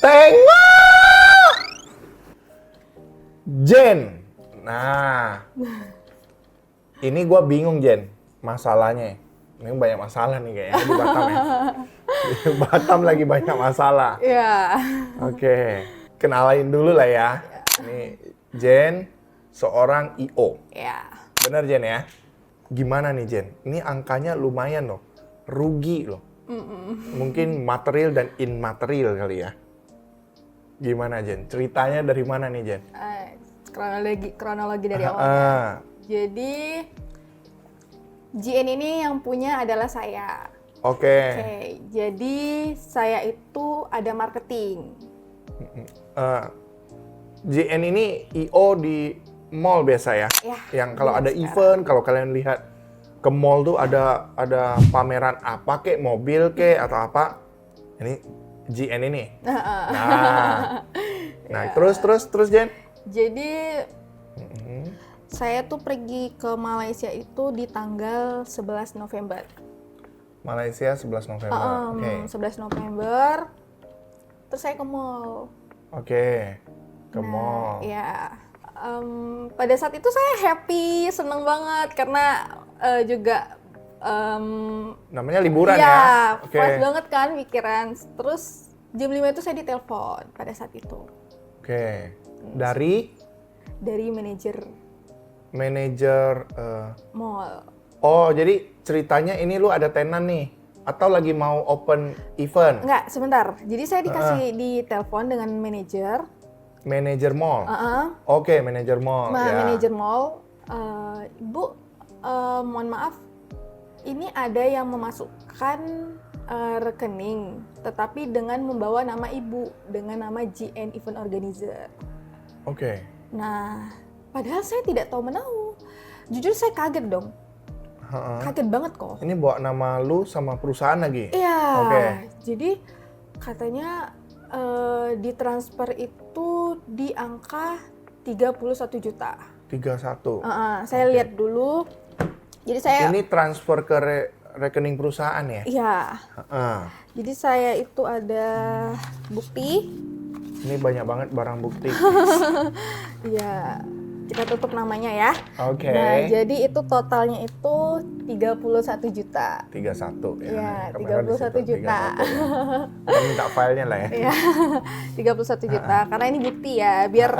Tengok! Jen. Nah. Ini gue bingung, Jen. Masalahnya. Ini banyak masalah nih kayaknya di Batam ya. Di Batam lagi banyak masalah. Iya. Oke. Kenalin dulu lah ya. Ini Jen, seorang I.O. Iya. Bener, Jen ya? Gimana nih, Jen? Ini angkanya lumayan loh. Rugi loh. Mungkin material dan immaterial kali ya. Gimana, Jen? Ceritanya dari mana nih, Jen? Kronologi dari awalnya. Jadi GN ini yang punya adalah saya. Oke. Jadi saya itu ada marketing. GN ini I.O. di mall biasa ya? Ya, Yang kalau ada sekarang. event, kalau kalian lihat ke mall tuh ada pameran apa kek, mobil kek atau apa. Ini GN ini. Nah, terus Jen? Jadi saya tuh pergi ke Malaysia itu di tanggal 11 November. Malaysia 11 November. Oke. 11 November. Terus saya ke mall. Oke. Ke mall. Ya. Pada saat itu saya happy, seneng banget karena juga Namanya liburan ya, ya? Oke. fresh banget kan pikiran. Terus jam 5 itu saya ditelepon pada saat itu. Oke. Dari manajer Mall. Oh, jadi ceritanya ini lu ada tenan nih atau lagi mau open event? Enggak, sebentar. Jadi saya dikasih ditelepon dengan manajer. Manajer mall. Oke, manajer mall. Ya. Manajer mall, Ibu, mohon maaf, ini ada yang memasukkan rekening, tetapi dengan membawa nama Ibu, dengan nama GN Event Organizer. Oke. Nah, padahal saya tidak tahu menahu. Jujur saya kaget dong. Kaget banget kok. Ini bawa nama lu sama perusahaan lagi? Iya. Oke. Jadi katanya ditransfer itu di angka 31 juta. 31. Saya lihat dulu. Jadi saya Ini transfer ke rekening perusahaan ya? Iya. Jadi saya itu ada bukti. Ini banyak banget barang bukti. Iya. Kita tutup namanya ya. Oke. Nah, jadi itu totalnya itu 31 juta. 31 ya. Iya, Kamera di 31 situ, juta. 31 ya. Kita minta filenya lah ya. Iya. 31 juta. Karena ini bukti ya, biar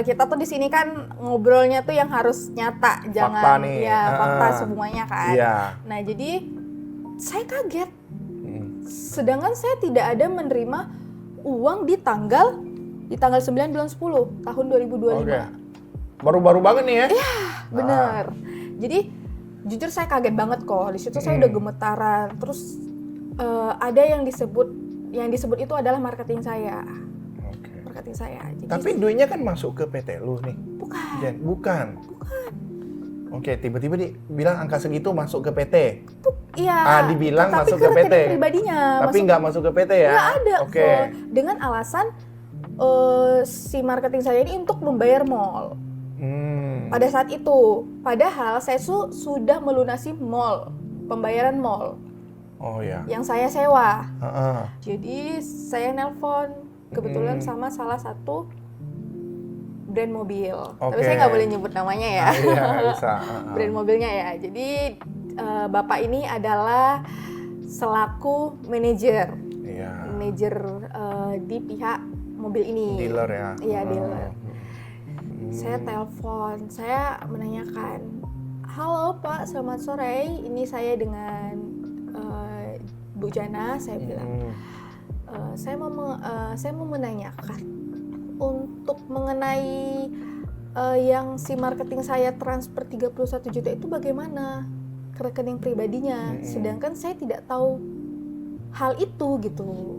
kita tuh di sini kan ngobrolnya tuh yang harus nyata, jangan Fakta nih. ya fakta semuanya kan. Iya. Nah, jadi saya kaget. Sedangkan saya tidak ada menerima uang di tanggal 9 bulan 10 tahun 2025. Oke. Baru-baru banget nih ya? Iya, bener. Jadi jujur saya kaget banget kok. Di situ saya udah gemetaran. Terus ada yang disebut itu adalah marketing saya. Oke. Marketing saya. Jadi, Tapi duitnya kan masuk ke PT lu nih. bukan. Jen, bukan. Oke, tiba-tiba bilang angka segitu masuk ke PT. Iya. Dibilang tapi masuk ke PT. rekening pribadinya. Tapi nggak masuk ke PT ya? Nggak ada. Oke. kok. Dengan alasan si marketing saya ini untuk membayar mall. Pada saat itu, padahal saya sudah melunasi mall, pembayaran mall Oh ya. yang saya sewa. Jadi saya nelpon kebetulan sama salah satu brand mobil. Tapi Oke. saya nggak boleh nyebut namanya ya. Iya, bisa. Brand mobilnya ya. Jadi bapak ini adalah selaku manajer, Iya. manajer di pihak mobil ini. Dealer ya. Iya, dealer. Saya telepon, saya menanyakan, halo Pak, selamat sore, ini saya dengan Bu Jana, saya bilang, saya mau menanyakan untuk mengenai yang si marketing saya transfer 31 juta itu bagaimana ke rekening pribadinya, sedangkan saya tidak tahu hal itu gitu.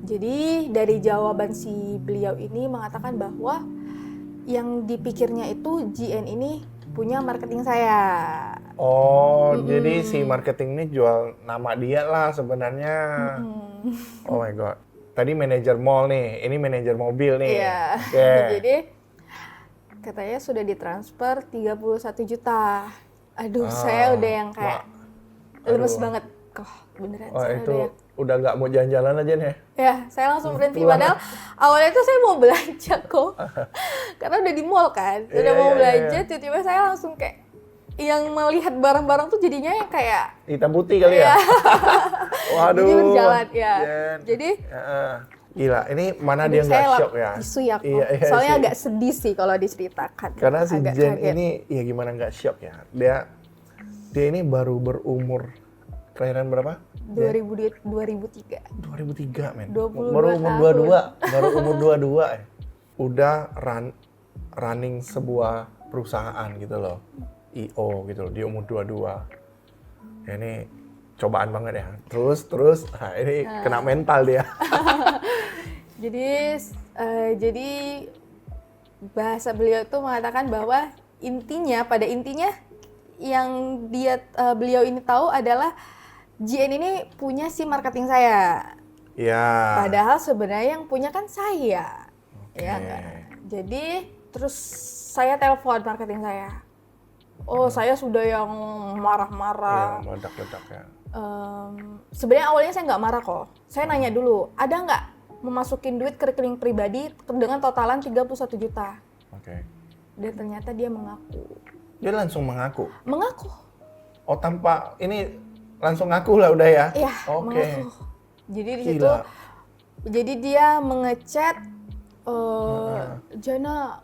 Jadi dari jawaban si beliau ini mengatakan bahwa yang dipikirnya itu GN ini punya marketing saya. Oh, jadi si marketing ini jual nama dia lah sebenarnya. Oh my god. Tadi manajer mall nih, ini manajer mobil nih. Iya. Oke. Jadi katanya sudah ditransfer 31 juta. Aduh, saya udah yang kayak lemes banget. Kok beneran Oh, saya itu udah udah nggak mau jalan-jalan aja nih. Ya, saya langsung berhenti. Pulang. Padahal awalnya tuh saya mau belanja kok. Karena udah di mall kan. Udah mau belanja, tiba-tiba saya langsung kayak yang melihat barang-barang tuh jadinya yang kayak Hitam putih kali ya? Waduh. jadi berjalan ya. Jen. Jadi Gila, ini mana aduh, dia nggak saya shock ya? tisu ya kok. Iya, Soalnya sih. agak sedih sih kalau diceritakan. Karena si Agak Jen kaget. ini, ya gimana nggak shock ya? Dia ini baru berumur, kelahiran berapa? 2003. 2003 men. 22 Baru umur tahun. 22, baru umur 22 ya. Udah running sebuah perusahaan gitu loh. IO gitu loh, di umur 22. Ya ini cobaan banget ya. Terus, nah ini kena mental dia. Jadi bahasa beliau itu mengatakan bahwa pada intinya yang beliau ini tahu adalah JN ini punya si marketing saya. Iya. Padahal sebenarnya yang punya kan saya. Oke. Ya enggak? Jadi terus saya telepon marketing saya. Oh, saya sudah yang marah-marah. Iya, meledak-ledak ya. Sebenarnya awalnya saya nggak marah kok. Saya nanya dulu, ada nggak memasukin duit ke rekening pribadi dengan totalan 31 juta? Oke. Dan ternyata dia mengaku. Dia langsung mengaku. Mengaku. Oh, tanpa ini langsung ngaku lah udah ya? Iya, Oke. mengaku. Jadi di situ, Gila. jadi dia mengechat, Jana,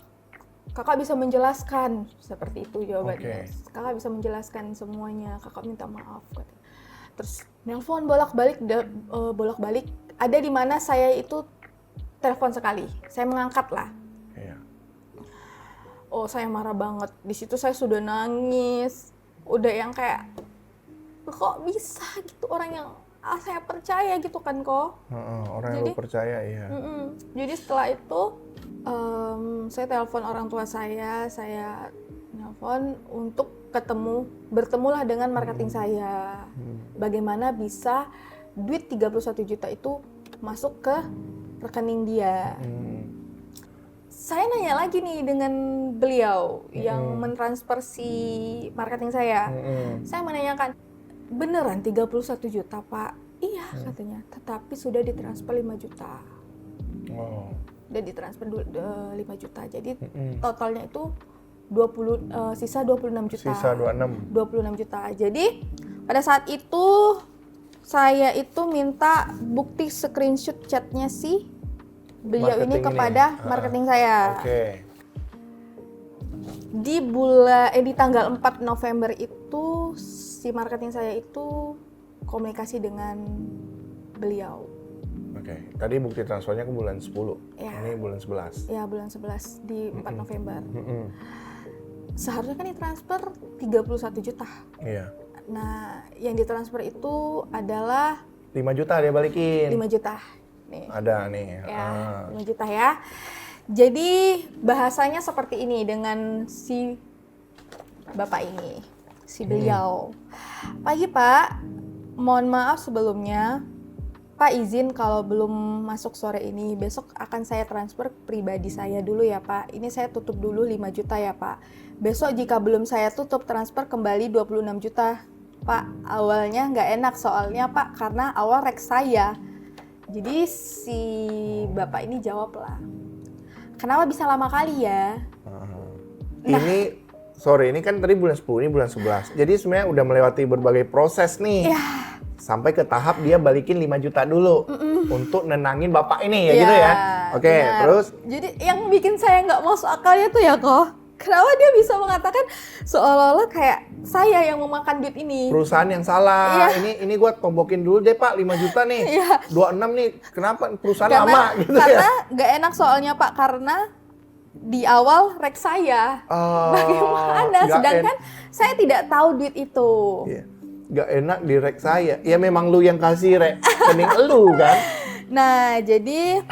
kakak bisa menjelaskan, seperti itu jawabannya. Oke. Kakak bisa menjelaskan semuanya, kakak minta maaf. Katanya. Terus nelpon bolak-balik, ada di mana saya itu telepon sekali, saya mengangkat lah. Iya. Oh, saya marah banget. Di situ saya sudah nangis, udah yang kayak kok bisa gitu orang yang saya percaya gitu kan kok. Orang yang lu percaya, iya. Jadi setelah itu saya telepon orang tua saya telepon untuk bertemulah dengan marketing saya. Bagaimana bisa duit 31 juta itu masuk ke rekening dia. Saya nanya lagi nih dengan beliau yang mentransfer si marketing saya. Saya menanyakan, beneran 31 juta Pak? Iya katanya, tetapi sudah ditransfer 5 juta. Wow. Udah ditransfer 5 juta, jadi totalnya itu sisa 26 juta. Sisa 26. 26 juta. Jadi pada saat itu saya itu minta bukti screenshot chatnya si beliau Marketing ini kepada marketing saya. Oke. Di tanggal 4 November itu si marketing saya itu komunikasi dengan beliau. Oke. Tadi bukti transfernya ke bulan 10. Ya. Ini bulan 11. Ya, bulan 11 di 4 November. Seharusnya kan ditransfer 31 juta. Iya. Nah, yang ditransfer itu adalah 5 juta dia balikin. 5 juta. Nih. Ada nih. Ya, 5 juta ya. Jadi bahasanya seperti ini dengan si bapak ini, si beliau. Pagi Pak, mohon maaf sebelumnya. Pak izin kalau belum masuk sore ini, besok akan saya transfer pribadi saya dulu ya Pak. Ini saya tutup dulu 5 juta ya Pak. Besok jika belum saya tutup transfer kembali 26 juta. Pak, awalnya nggak enak soalnya Pak, karena awal rek saya. Jadi si bapak ini jawab lah, kenapa bisa lama kali ya? Ini, sorry, ini kan tadi bulan 10, ini bulan 11. Jadi sebenarnya udah melewati berbagai proses nih. Ya. Sampai ke tahap dia balikin 5 juta dulu. Untuk nenangin bapak ini ya gitu ya. Oke, Benar. terus? Jadi yang bikin saya nggak masuk akalnya tuh ya kok, kenapa dia bisa mengatakan seolah-olah kayak saya yang memakan duit ini? Perusahaan yang salah. Iya. Ini gua tombokin dulu deh Pak, 5 juta nih. Iya. 26 nih, kenapa perusahaan lama gitu karena ya? nggak enak soalnya Pak, karena di awal rek saya. Oh, Bagaimana? nggak Sedangkan saya tidak tahu duit itu. Iya. Gak enak di rek saya. Ya memang lu yang kasih rek. Kening elu kan? Nah, jadi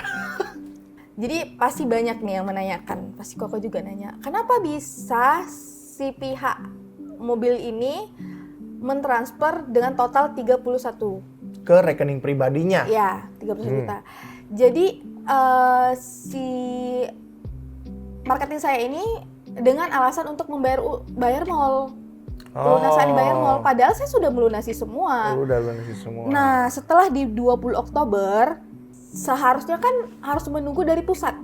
pasti banyak nih yang menanyakan. Pasti Koko juga nanya, kenapa bisa si pihak mobil ini mentransfer dengan total 31? Ke rekening pribadinya. Ya, 31 juta. Jadi si marketing saya ini dengan alasan untuk bayar mall. pelunasan dibayar nol. Padahal saya sudah melunasi semua. Udah lunasi semua. Nah, setelah di 20 Oktober, seharusnya kan harus menunggu dari pusat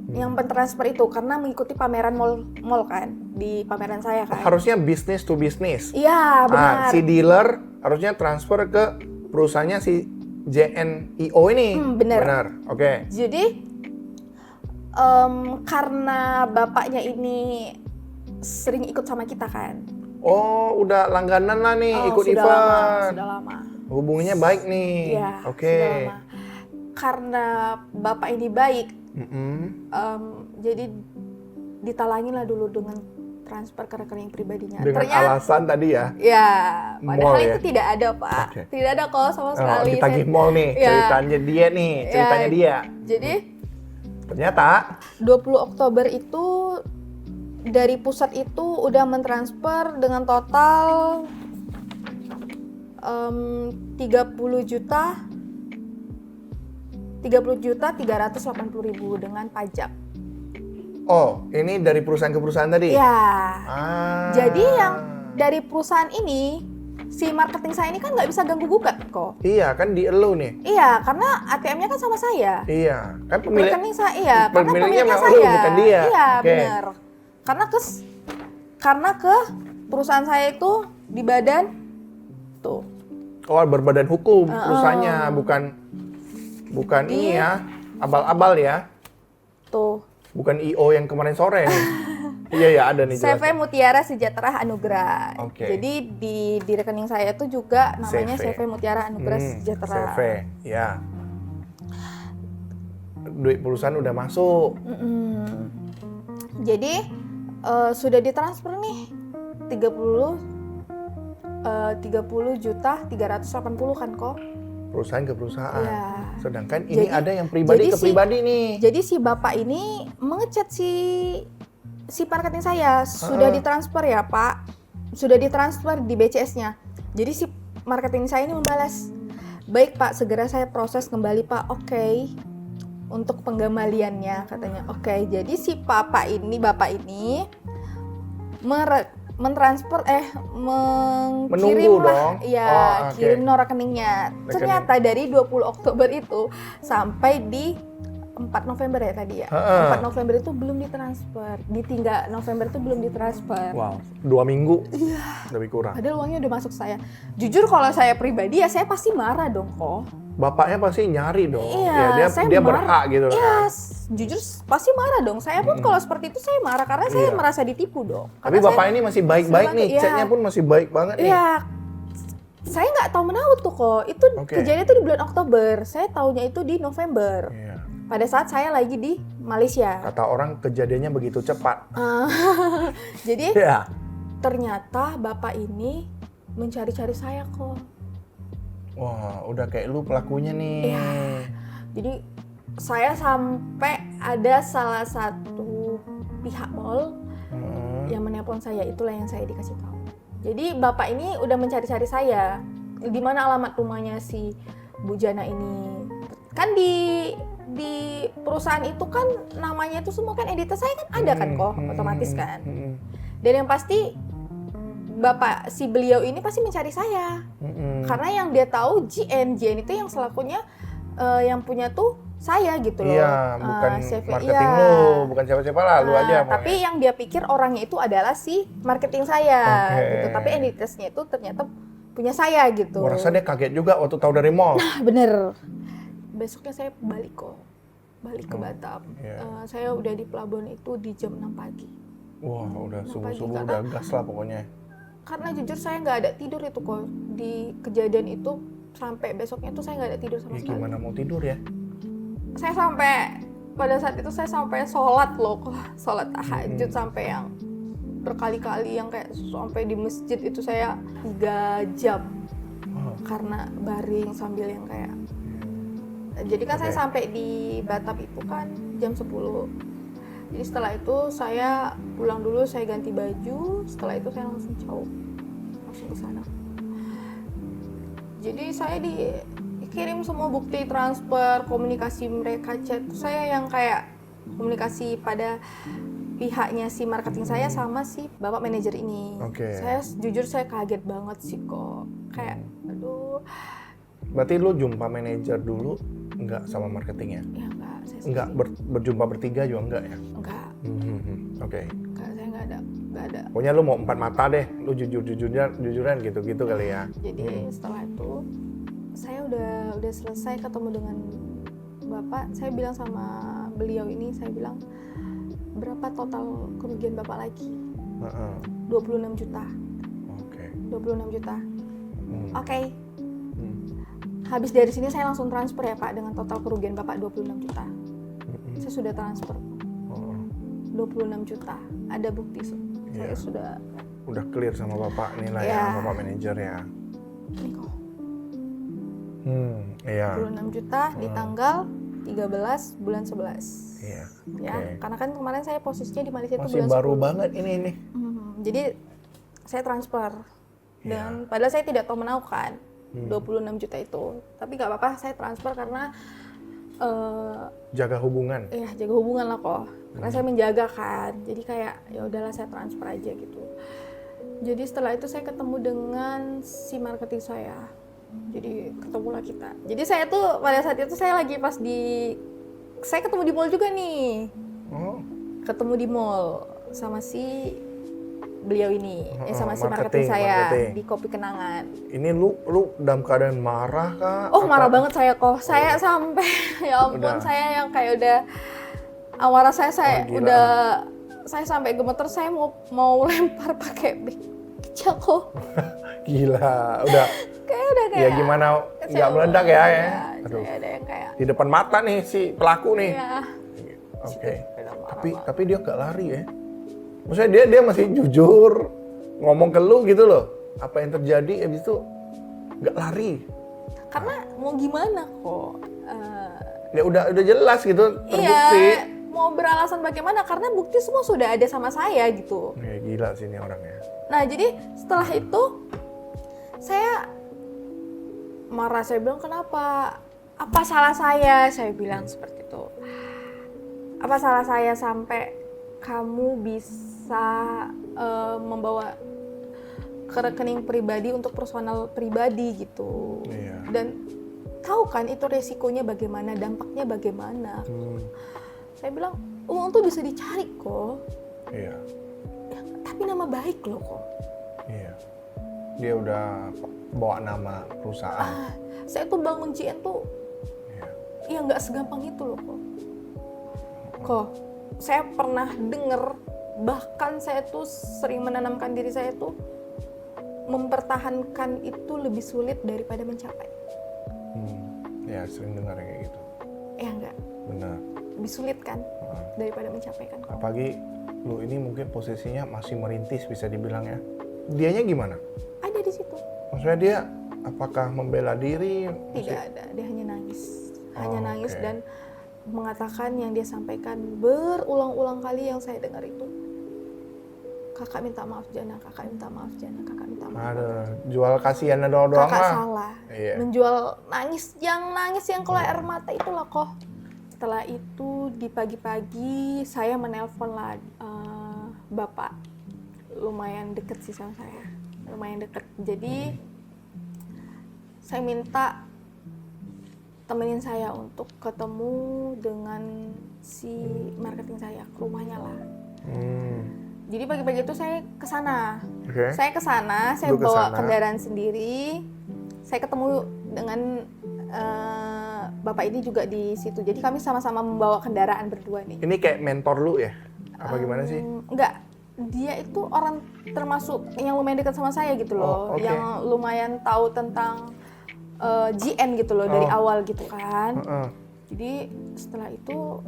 yang pentransfer itu karena mengikuti pameran mall kan di pameran saya kan. Harusnya bisnis to bisnis. Iya, benar. Si dealer harusnya transfer ke perusahaannya si JNIO ini. Benar. Oke. Jadi karena bapaknya ini sering ikut sama kita kan. Oh, udah langganan lah nih ikut sudah event. Sudah lama. Hubungannya baik nih. Iya, Oke. sudah lama. Karena bapak ini baik, jadi ditalangin lah dulu dengan transfer ke rekening pribadinya. Dengan alasan tadi ya? Ya, padahal Mall, itu tidak ada, Pak. Okay. Tidak ada kok sama sekali. Ditagih mall nih, ceritanya dia nih, ceritanya dia. Jadi, ternyata 20 Oktober itu dari pusat itu udah mentransfer dengan total 30.380.000 dengan pajak. Oh, ini dari perusahaan ke perusahaan tadi? Ya. Jadi yang dari perusahaan ini, si marketing saya ini kan nggak bisa ganggu gugat kok. Iya, kan di elu nih. Iya, karena ATM-nya kan sama saya. Iya, kan pemilik. Rekening saya, iya, karena pemiliknya pemiliknya memang lu, saya. bukan dia. Iya, Oke. benar. Karena ke perusahaan saya itu di badan tuh. Oh, berbadan hukum perusahaannya, bukan ini ya, abal-abal ya. Tuh. Bukan IO yang kemarin sore nih. Iya ya, ada nih. CV Mutiara Sejahtera Anugrah. Oke. Jadi di rekening saya itu juga namanya CV Mutiara Anugrah Sejahtera. CV, ya. Duit perusahaan udah masuk. Jadi sudah ditransfer nih 30.380.000 kan kok. Perusahaan ke perusahaan. Iya. Sedangkan ini ada yang pribadi ke pribadi nih. Jadi si bapak ini mengechat si marketing saya, sudah ditransfer ya Pak, sudah ditransfer di BCS-nya. Jadi si marketing saya ini membalas, baik Pak, segera saya proses kembali Pak. Oke. Untuk penggembaliannya katanya. Oke. Jadi si bapak ini mentransfer mengirim lah ya, kirim no rekeningnya. Ternyata dari 20 Oktober itu sampai di 4 November ya tadi ya. 4 November itu belum ditransfer. Di 3 November itu belum ditransfer. Wow, 2 minggu. Iya. Lebih kurang. Padahal uangnya udah masuk saya. Jujur kalau saya pribadi ya saya pasti marah dong kok. Bapaknya pasti nyari dong. Iya, ya, dia berhak gitu iya, kan. jujur pasti marah dong. Saya pun kalau seperti itu saya marah karena saya merasa ditipu dong. Tapi bapak ini masih baik-baik nih, chatnya pun masih baik banget nih. Iya, saya nggak tahu menahu tuh kok. Itu kejadian itu di bulan Oktober. Saya taunya itu di November. Iya. Pada saat saya lagi di Malaysia. Kata orang kejadiannya begitu cepat. Jadi ternyata bapak ini mencari-cari saya kok. Wah, udah kayak lu pelakunya nih. Iya. Jadi saya sampai ada salah satu pihak mall yang menelpon saya, itulah yang saya dikasih tahu. Jadi bapak ini udah mencari-cari saya. Di mana alamat rumahnya si Bu Jana ini? Kan di perusahaan itu kan namanya itu semua kan editor saya kan ada kan kok, otomatis kan. Dan yang pasti bapak si beliau ini pasti mencari saya. Karena yang dia tahu JN itu yang selakunya yang punya tuh saya gitu loh. Iya, bukan marketing lu, bukan siapa-siapa lah, lu aja. Tapi yang dia pikir orangnya itu adalah si marketing saya gitu. Tapi editasnya itu ternyata punya saya gitu. Gua rasa dia kaget juga waktu tahu dari mall. Nah, bener. Besoknya saya balik ke Batam. Saya udah di pelabuhan itu di jam 6 pagi. Wah, udah subuh-subuh udah gas lah pokoknya. Karena jujur saya nggak ada tidur itu kok. Di kejadian itu sampai besoknya tuh saya nggak ada tidur sama sekali. Gimana mau tidur ya? Saya sampai pada saat itu saya sampai sholat loh, sholat tahajud sampai yang berkali-kali yang kayak sampai di masjid itu saya 3 jam karena baring sambil yang kayak. Jadi kan saya sampai di Batam itu kan jam 10. Jadi setelah itu saya pulang dulu, saya ganti baju, setelah itu saya langsung ke sana. Jadi saya dikirim semua bukti transfer, komunikasi mereka, chat. Saya yang kayak komunikasi pada pihaknya si marketing saya sama si bapak manajer ini. Oke. Saya kaget banget sih kok. Kayak aduh. Berarti lu jumpa manajer dulu nggak sama marketingnya? Ya enggak, saya Nggak berjumpa bertiga juga enggak ya? enggak. Oke. Enggak, saya enggak ada. Pokoknya lu mau 4 mata deh, lu jujuran gitu kali ya. Jadi setelah itu saya udah selesai ketemu dengan bapak. Saya bilang sama beliau ini, saya bilang berapa total kerugian bapak lagi? 26 juta. Oke. 26 juta. Oke. Habis dari sini saya langsung transfer ya Pak dengan total kerugian bapak 26 juta. Saya sudah transfer. 26 juta. Ada bukti. Saya udah clear sama bapak nih lah ya, bapak manajer ya. Ini kok. Iya. 26 juta di tanggal 13 bulan 11. Iya. Ya, karena kan kemarin saya posisinya di Malaysia itu masih bulan baru 10. banget ini. Jadi saya transfer dan padahal saya tidak tahu menahu kan 26 juta itu. Tapi nggak apa-apa, saya transfer karena jaga hubungan. Iya, jaga hubungan lah kok. Karena saya menjaga kan. Jadi kayak ya udahlah saya transfer aja gitu. Jadi setelah itu saya ketemu dengan si marketing saya. Jadi ketemulah kita. Jadi saya tuh pada saat itu saya lagi saya ketemu di mall juga nih. Ketemu di mall sama si beliau ini, sama si marketing saya di Kopi Kenangan. Ini lu dalam keadaan marah kah? Oh, marah banget saya kok. Saya sampai ya ampun, saya yang kayak udah amarah saya sampai gemeter, saya mau lempar pakai beg kecil kok. Gila, udah kayak ya gimana nggak meledak ya. Aduh. Saya ada yang kayak di depan mata nih si pelaku nih. Iya. Oke. Tapi dia nggak lari ya. Maksudnya dia masih jujur ngomong ke lu gitu loh. Apa yang terjadi habis itu nggak lari. Karena mau gimana kok? Ya udah jelas gitu terbukti. Iya, mau beralasan bagaimana? Karena bukti semua sudah ada sama saya gitu. Ya gila sih ini orangnya. Nah jadi setelah itu saya marah, saya bilang kenapa? Apa salah saya? Saya bilang seperti itu. Apa salah saya sampai kamu bisa membawa ke rekening pribadi untuk personal pribadi gitu. Iya. Dan tahu kan itu resikonya bagaimana, dampaknya bagaimana. Saya bilang uang tuh bisa dicari kok. Iya. Ya, tapi nama baik loh kok. Iya. Dia udah bawa nama perusahaan. Saya tuh bangun JN tuh ya nggak segampang itu loh kok. Kok saya pernah denger, bahkan saya tuh sering menanamkan diri saya tuh mempertahankan itu lebih sulit daripada mencapai. Ya sering dengar kayak gitu. Ya enggak. Benar. Lebih sulit kan daripada mencapai kan. Apalagi lu ini mungkin posisinya masih merintis bisa dibilang ya. Dianya gimana? Ada di situ. Maksudnya dia apakah membela diri? Tidak ada, dia hanya nangis. Hanya nangis dan mengatakan yang dia sampaikan berulang-ulang kali yang saya dengar itu. Kakak minta maaf Jana, kakak minta maaf Jana, kakak minta maaf. Ada jual kasihan doang lah. Kakak salah. Iya. Menjual nangis yang keluar air mata itulah kok. Setelah itu di pagi-pagi saya menelpon lah bapak. Lumayan deket sih sama saya. Lumayan deket. Jadi saya minta temenin saya untuk ketemu dengan si marketing saya ke rumahnya lah. Jadi pagi-pagi itu saya ke sana. Saya ke sana, saya bawa kendaraan sendiri. Saya ketemu dengan bapak ini juga di situ. Jadi kami sama-sama membawa kendaraan berdua nih. Ini kayak mentor lu ya? Apa gimana sih? Enggak. Dia itu orang termasuk yang lumayan dekat sama saya gitu loh. Yang lumayan tahu tentang GN gitu loh dari awal gitu kan. Jadi setelah itu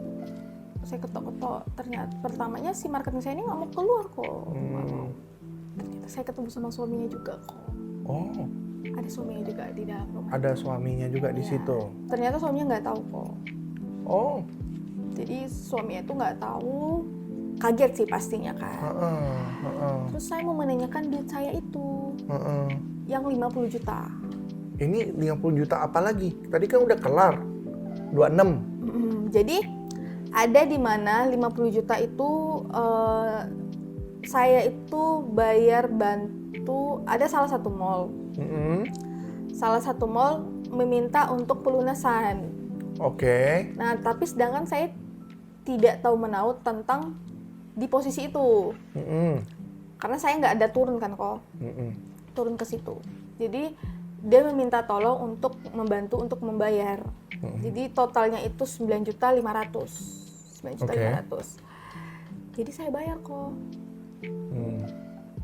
saya ketok-ketok, ternyata pertamanya si marketing saya ini nggak mau keluar kok. Ternyata saya ketemu sama suaminya juga kok. Ada suaminya juga di dalam rumah. Ada suaminya juga di situ. Ternyata suaminya nggak tahu kok. Jadi suaminya itu nggak tahu, kaget sih pastinya kan. Terus saya mau menanyakan duit saya itu, yang 50 juta. Ini 50 juta apa lagi? Tadi kan udah kelar, 26. Jadi ada di mana 50 juta itu saya itu bayar bantu, ada salah satu mall. Salah satu mall meminta untuk pelunasan. Oke. Nah, tapi sedangkan saya tidak tahu menahu tentang di posisi itu. Karena saya nggak ada turun kan kok. Turun ke situ. Jadi dia meminta tolong untuk membantu untuk membayar. Jadi totalnya itu 9.500.000. 9.500.000. Jadi saya bayar kok.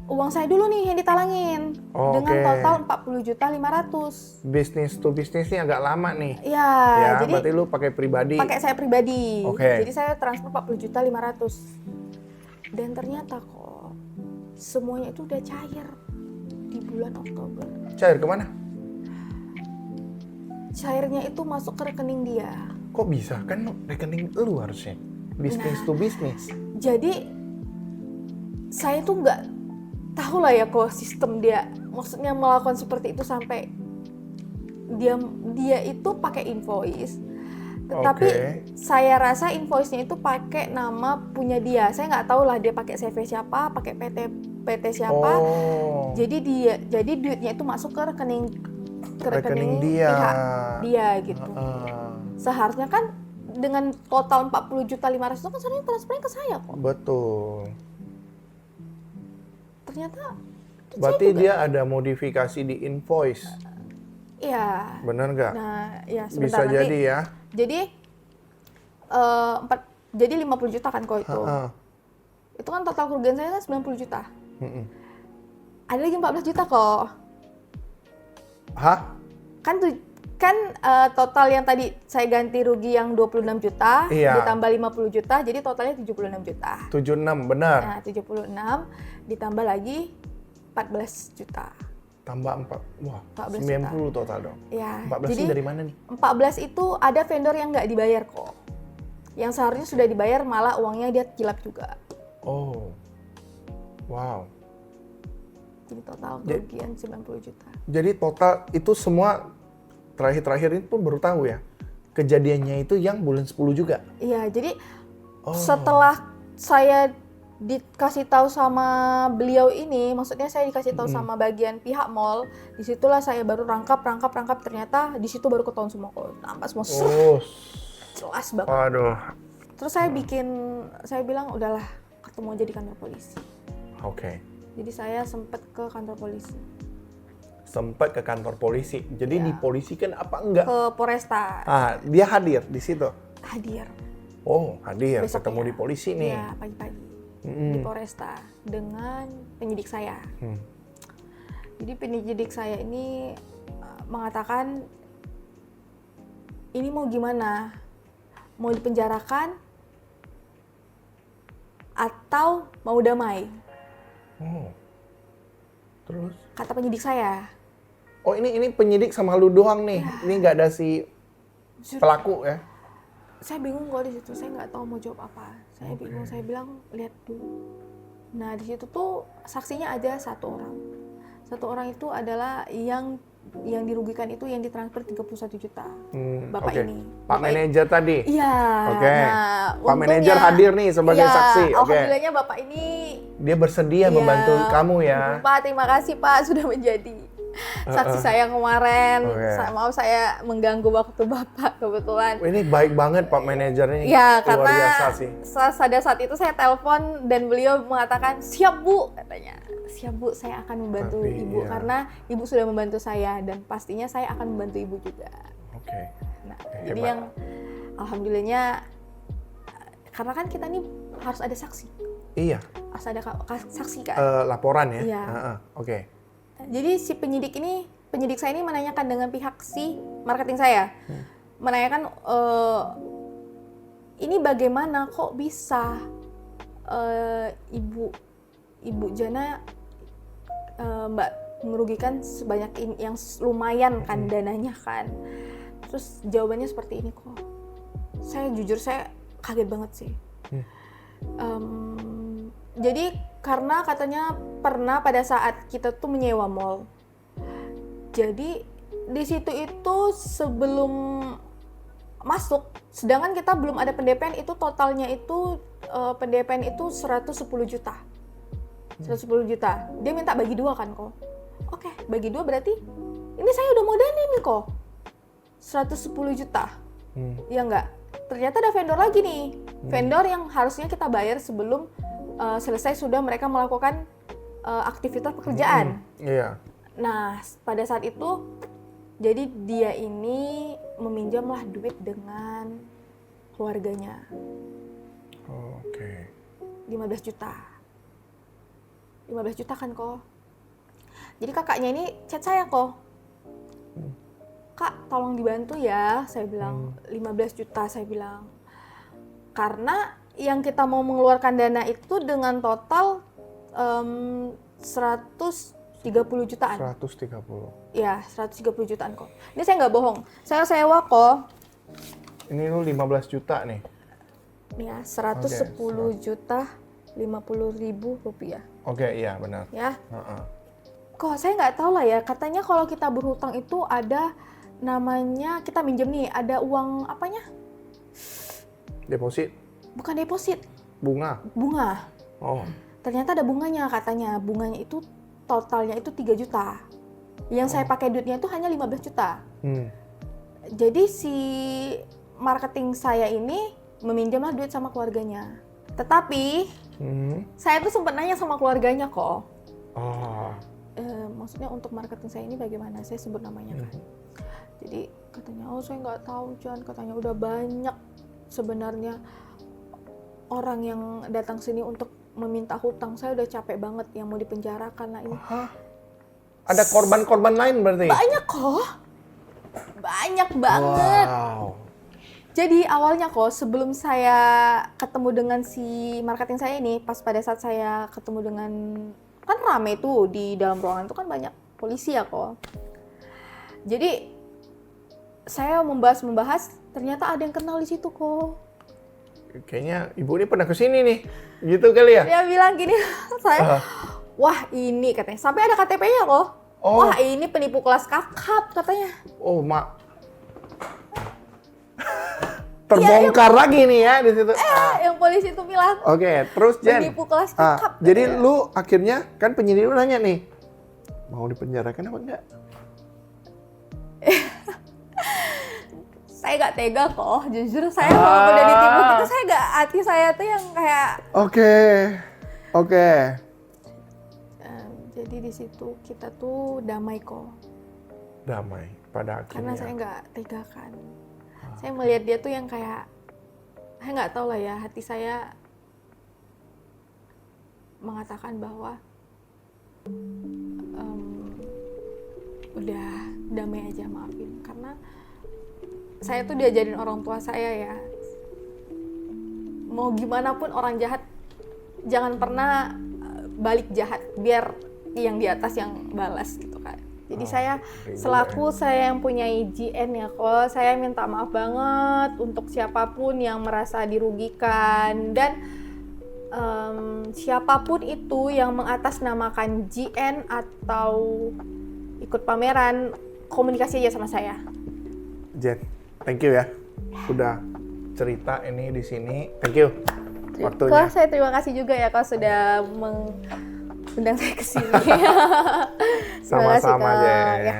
Uang saya dulu nih yang ditalangin dengan total 40.500.000. Bisnis to bisnis ini agak lama nih. Ya, jadi berarti lu pakai pribadi. Pakai saya pribadi. Oke. Jadi saya transfer 40.500.000. Dan ternyata kok semuanya itu udah cair di bulan Oktober. Cair kemana? Cairnya itu masuk ke rekening dia. Kok bisa? Kan rekening lu harusnya. Bisnis to bisnis. Jadi saya tuh nggak tahu lah ya kok sistem dia. Maksudnya melakukan seperti itu sampai dia itu pakai invoice. Tetapi saya rasa invoice-nya itu pakai nama punya dia. Saya nggak tahu lah dia pakai CV siapa, pakai PT siapa. Jadi duitnya itu masuk ke rekening dia. Pihak dia gitu. Seharusnya kan dengan total 40.500.000 itu kan seharusnya transfernya ke saya kok. Betul. Ternyata berarti dia ada modifikasi di invoice. Iya. Benar nggak? Nah, ya sebentar Bisa nanti. jadi ya. Jadi jadi 50 juta kan kok itu. Itu kan total kerugian saya kan 90 juta. Ada lagi 14 juta kok. Hah? Kan total yang tadi saya ganti rugi yang 26 juta, ditambah 50 juta, jadi totalnya 76 juta. 76, benar. Nah, 76 ditambah lagi 14 juta. Tambah 90 juta. Total dong. Ya, 14 jadi itu dari mana nih? 14 itu ada vendor yang nggak dibayar kok. Yang seharusnya sudah dibayar malah uangnya dia kilap juga. Oh. Wow. Jadi total kerugian 90 juta. Jadi total itu semua terakhir ini pun baru tahu ya. Kejadiannya itu yang bulan 10 juga. Iya, jadi setelah saya dikasih tahu sama beliau ini, maksudnya saya dikasih tahu sama bagian pihak mall, disitulah saya baru rangkap, ternyata di situ baru ketahuan semua kok, nampak semua jelas banget. Waduh. Terus saya bilang udahlah ketemu aja di kantor polisi. Oke. Jadi saya sempat ke kantor polisi. Sempat ke kantor polisi. Jadi di polisi kan apa enggak? Ke Polresta. Dia hadir di situ. Hadir. Oh, hadir. Besok ketemu ya. Di polisi nih. Iya, pagi-pagi. Di Polresta dengan penyidik saya. Jadi penyidik saya ini mengatakan ini mau gimana? Mau dipenjarakan atau mau damai? Oh. Terus? Kata penyidik saya. Oh, ini penyidik sama lu doang nih. Ya. Ini nggak ada si pelaku ya? Saya bingung kok di situ. Saya nggak tahu mau jawab apa. Saya bingung. Saya bilang lihat dulu. Nah di situ tuh saksinya ada satu orang. Satu orang itu adalah yang dirugikan itu yang ditransfer 31 juta. Bapak ini. Pak manajer tadi? Iya. Oke. Nah, Pak manajer hadir nih sebagai saksi. Alhamdulillahnya Bapak ini dia bersedia membantu kamu ya. Pak, terima kasih Pak sudah menjadi saksi saya kemarin. Maaf saya mengganggu waktu Bapak kebetulan. Ini baik banget Pak manajernya. Ya, luar karena biasa sih. pada saat itu saya telepon dan beliau mengatakan, "Siap Bu," katanya. "Siap Bu, saya akan membantu Ibu karena Ibu sudah membantu saya dan pastinya saya akan membantu Ibu juga." Oke. Nah, jadi yang alhamdulillahnya karena kan kita nih harus ada saksi. Iya. Harus ada saksi kan. Laporan ya. Iya. Oke. Jadi si penyidik saya ini menanyakan dengan pihak si marketing saya, menanyakan ini bagaimana kok bisa Ibu Jana Mbak merugikan sebanyak ini, yang lumayan kan dananya kan. Terus jawabannya seperti ini kok. Saya jujur saya kaget banget sih. Jadi karena katanya pernah pada saat kita tuh menyewa mall. Jadi di situ itu sebelum masuk, sedangkan kita belum ada pendepan. Itu totalnya itu pendepan itu 110 juta. 110 juta. Dia minta bagi 2 kan kok. Oke, bagi 2 berarti ini saya udah modanin nih kok. 110 juta. Ya enggak? Ternyata ada vendor lagi nih. Vendor yang harusnya kita bayar sebelum selesai sudah mereka melakukan aktivitas pekerjaan. Iya. Nah, pada saat itu jadi dia ini meminjamlah duit dengan keluarganya. Oke. 15 juta. 15 juta kan kok. Jadi kakaknya ini chat saya kok. Kak, tolong dibantu ya, saya bilang. 15 juta saya bilang. Karena yang kita mau mengeluarkan dana itu dengan total 130 jutaan. 130. Ya, 130 jutaan kok. Ini saya nggak bohong. Saya sewa kok. Ini lu 15 juta nih. Ya, 110 juta 50.000 rupiah. Oke, iya benar. Ya. Kok saya nggak tahu lah ya. Katanya kalau kita berhutang itu ada namanya, kita minjem nih, ada uang apanya? Deposit? Bukan deposit. Bunga? Bunga. Oh. Ternyata ada bunganya katanya. Bunganya itu totalnya itu 3 juta. Yang saya pakai duitnya itu hanya 15 juta. Jadi si marketing saya ini meminjamlah duit sama keluarganya. Tetapi saya tuh sempat nanya sama keluarganya kok. Maksudnya untuk marketing saya ini bagaimana? Saya sebut namanya kan. Jadi katanya, oh saya nggak tahu Jan. Katanya udah banyak sebenarnya orang yang datang sini untuk meminta hutang. Saya udah capek banget yang mau dipenjara karena ini. Ada korban-korban lain berarti? Banyak kok. Banyak banget. Wow. Jadi awalnya kok sebelum saya ketemu dengan si marketing saya ini, pas pada saat saya ketemu dengan, kan rame tuh di dalam ruangan itu kan banyak polisi ya kok. Jadi saya membahas, ternyata ada yang kenal di situ kok. Kayaknya ibu ini pernah kesini nih, gitu kali ya? Dia bilang gini, saya, wah ini katanya, sampai ada KTP-nya kok. Wah ini penipu kelas kakap katanya. Oh mak, terbongkar lagi nih ya di situ. Yang polisi itu bilang. Oke, terus Jen. Penipu kelas kakap. Jadi lu akhirnya kan penyidik lu nanya nih, mau dipenjarakan apa enggak? Saya nggak tega kok, jujur saya kalau udah ditipu gitu, saya nggak, hati saya tuh yang kayak. Oke. Jadi di situ kita tuh damai kok. Damai pada akhirnya. Karena saya nggak tega kan. Saya melihat dia tuh yang kayak, saya nggak tahu lah ya, hati saya mengatakan bahwa udah damai aja, maafin. Karena saya tuh diajarin orang tua saya ya, mau gimana pun orang jahat jangan pernah balik jahat, biar yang di atas yang balas gitu kan. Jadi saya selaku saya yang punya IGN ya kok, saya minta maaf banget untuk siapapun yang merasa dirugikan, dan siapapun itu yang mengatasnamakan GN atau ikut pameran, komunikasi aja sama saya. Jen, thank you ya, udah cerita ini di sini. Thank you waktunya. Kok saya terima kasih juga ya kok sudah mengundang saya ke sini. Sama-sama, Jen. Ya.